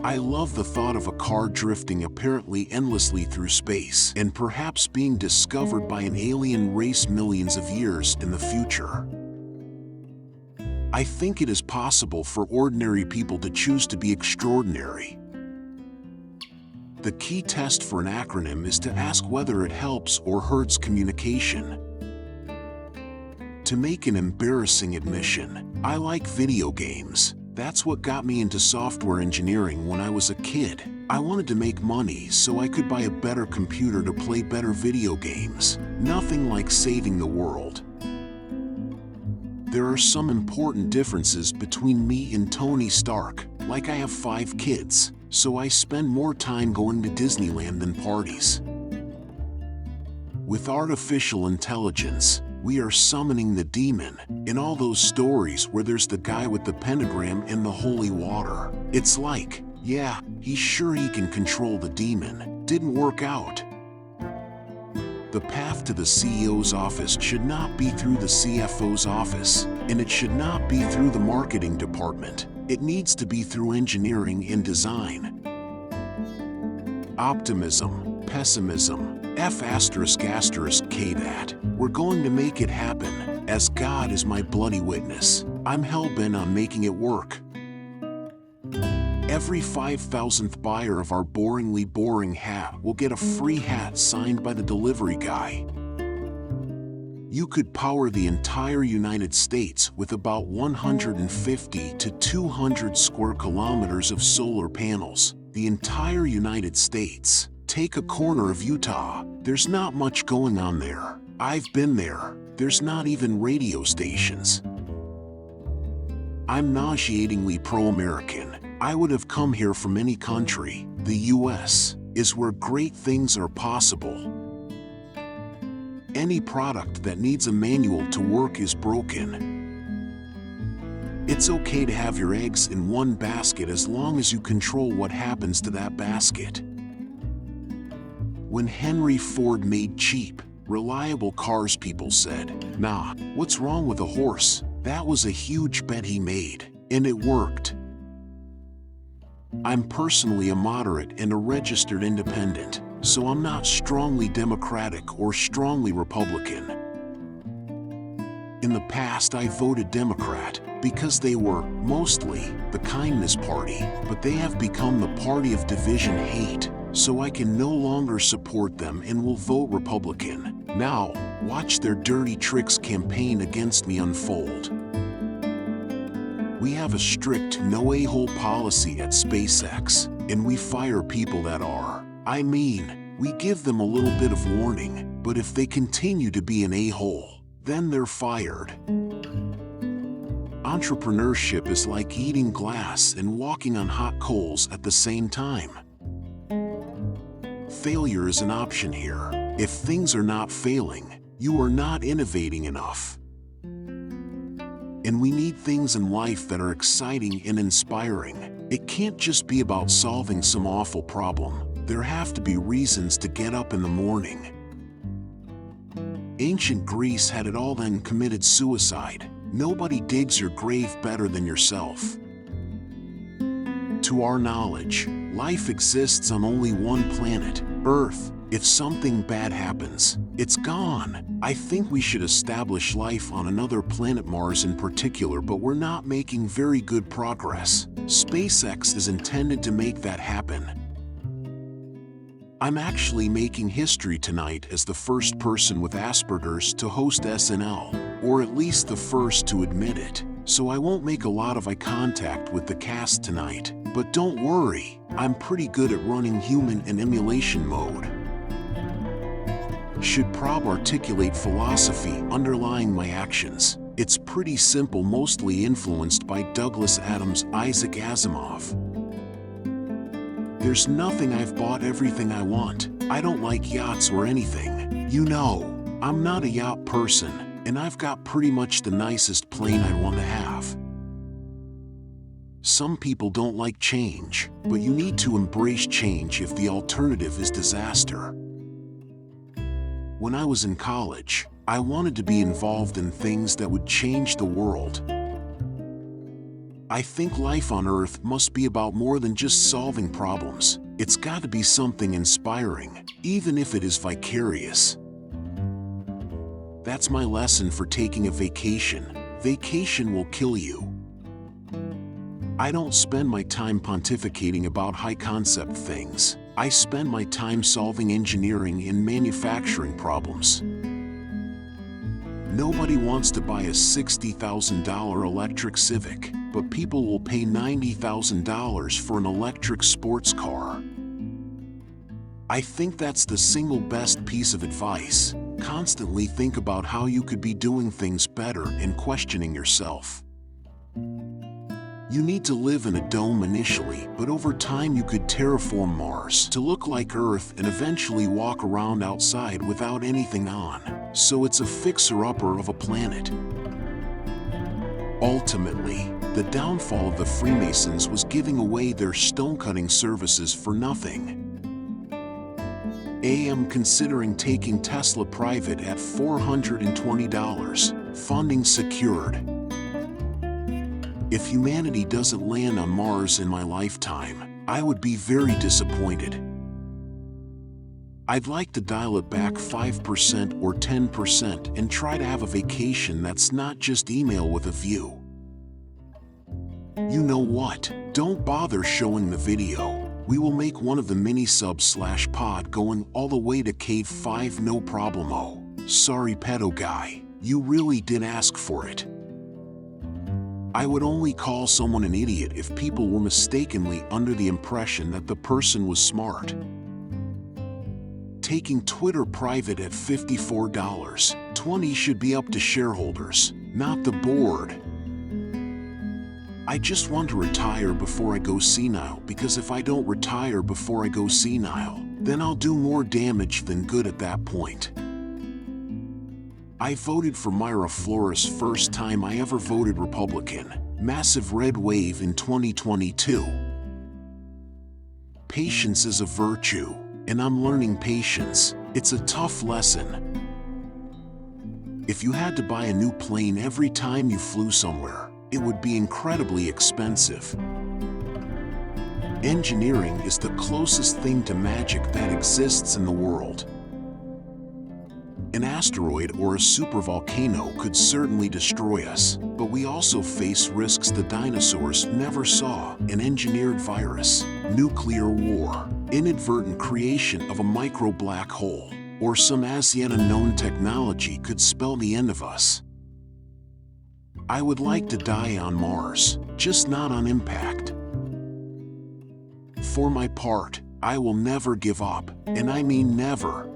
I love the thought of a car drifting apparently endlessly through space and perhaps being discovered by an alien race millions of years in the future. I think it is possible for ordinary people to choose to be extraordinary. The key test for an acronym is to ask whether it helps or hurts communication. To make an embarrassing admission, I like video games. That's what got me into software engineering when I was a kid. I wanted to make money so I could buy a better computer to play better video games. Nothing like saving the world. There are some important differences between me and Tony Stark, like I have 5 kids, so I spend more time going to Disneyland than parties. With artificial intelligence, we are summoning the demon in all those stories where there's the guy with the pentagram and the holy water. It's like, yeah, he's sure he can control the demon. Didn't work out. The path to the CEO's office should not be through the CFO's office, and it should not be through the marketing department. It needs to be through engineering and design. Optimism, pessimism, F***K that. We're going to make it happen, as God is my bloody witness. I'm hell-bent on making it work. Every 5,000th buyer of our boringly boring hat will get a free hat signed by the delivery guy. You could power the entire United States with about 150 to 200 square kilometers of solar panels. The entire United States. Take a corner of Utah. There's not much going on there. I've been there. There's not even radio stations. I'm nauseatingly pro-American. I would have come here from any country. The US is where great things are possible. Any product that needs a manual to work is broken. It's okay to have your eggs in one basket as long as you control what happens to that basket. When Henry Ford made cheap, reliable cars, people said, "Nah, what's wrong with a horse?" That was a huge bet he made, and it worked. I'm personally a moderate and a registered independent, so I'm not strongly Democratic or strongly Republican. In the past, I voted Democrat because they were, mostly, the kindness party, but they have become the party of division hate, so I can no longer support them and will vote Republican. Now, watch their dirty tricks campaign against me unfold. We have a strict no a-hole policy at SpaceX, and we fire people that are. I mean, we give them a little bit of warning, but if they continue to be an a-hole, then they're fired. Entrepreneurship is like eating glass and walking on hot coals at the same time. Failure is an option here. If things are not failing, you are not innovating enough. And we need things in life that are exciting and inspiring. It can't just be about solving some awful problem. There have to be reasons to get up in the morning. Ancient Greece had it all, then committed suicide. Nobody digs your grave better than yourself. To our knowledge, life exists on only one planet, Earth. If something bad happens, it's gone. I think we should establish life on another planet, Mars in particular, but we're not making very good progress. SpaceX is intended to make that happen. I'm actually making history tonight as the first person with Asperger's to host SNL, or at least the first to admit it, so I won't make a lot of eye contact with the cast tonight. But don't worry, I'm pretty good at running human in emulation mode. Should prob articulate philosophy underlying my actions. It's pretty simple, mostly influenced by Douglas Adams, Isaac Asimov. There's nothing I've bought, everything I want. I don't like yachts or anything. You know, I'm not a yacht person, and I've got pretty much the nicest plane I'd want to have. Some people don't like change, but you need to embrace change if the alternative is disaster. When I was in college, I wanted to be involved in things that would change the world. I think life on Earth must be about more than just solving problems. It's got to be something inspiring, even if it is vicarious. That's my lesson for taking a vacation. Vacation will kill you. I don't spend my time pontificating about high-concept things. I spend my time solving engineering and manufacturing problems. Nobody wants to buy a $60,000 electric Civic, but people will pay $90,000 for an electric sports car. I think that's the single best piece of advice. Constantly think about how you could be doing things better and questioning yourself. You need to live in a dome initially, but over time you could terraform Mars to look like Earth and eventually walk around outside without anything on. So it's a fixer-upper of a planet. Ultimately, the downfall of the Freemasons was giving away their stone-cutting services for nothing. I am considering taking Tesla private at $420, funding secured. If humanity doesn't land on Mars in my lifetime, I would be very disappointed. I'd like to dial it back 5% or 10% and try to have a vacation that's not just email with a view. You know what? Don't bother showing the video. We will make one of the mini-subs/pod going all the way to Cave 5 no problemo. Sorry pedo guy, you really did ask for it. I would only call someone an idiot if people were mistakenly under the impression that the person was smart. Taking Twitter private at $54, $20 should be up to shareholders, not the board. I just want to retire before I go senile, because if I don't retire before I go senile, then I'll do more damage than good at that point. I voted for Myra Flores first time I ever voted Republican. Massive red wave in 2022. Patience is a virtue, and I'm learning patience. It's a tough lesson. If you had to buy a new plane every time you flew somewhere, it would be incredibly expensive. Engineering is the closest thing to magic that exists in the world. An asteroid or a supervolcano could certainly destroy us, but we also face risks the dinosaurs never saw: an engineered virus, nuclear war, inadvertent creation of a micro black hole, or some as yet unknown technology could spell the end of us. I would like to die on Mars, just not on impact. For my part, I will never give up, and I mean never.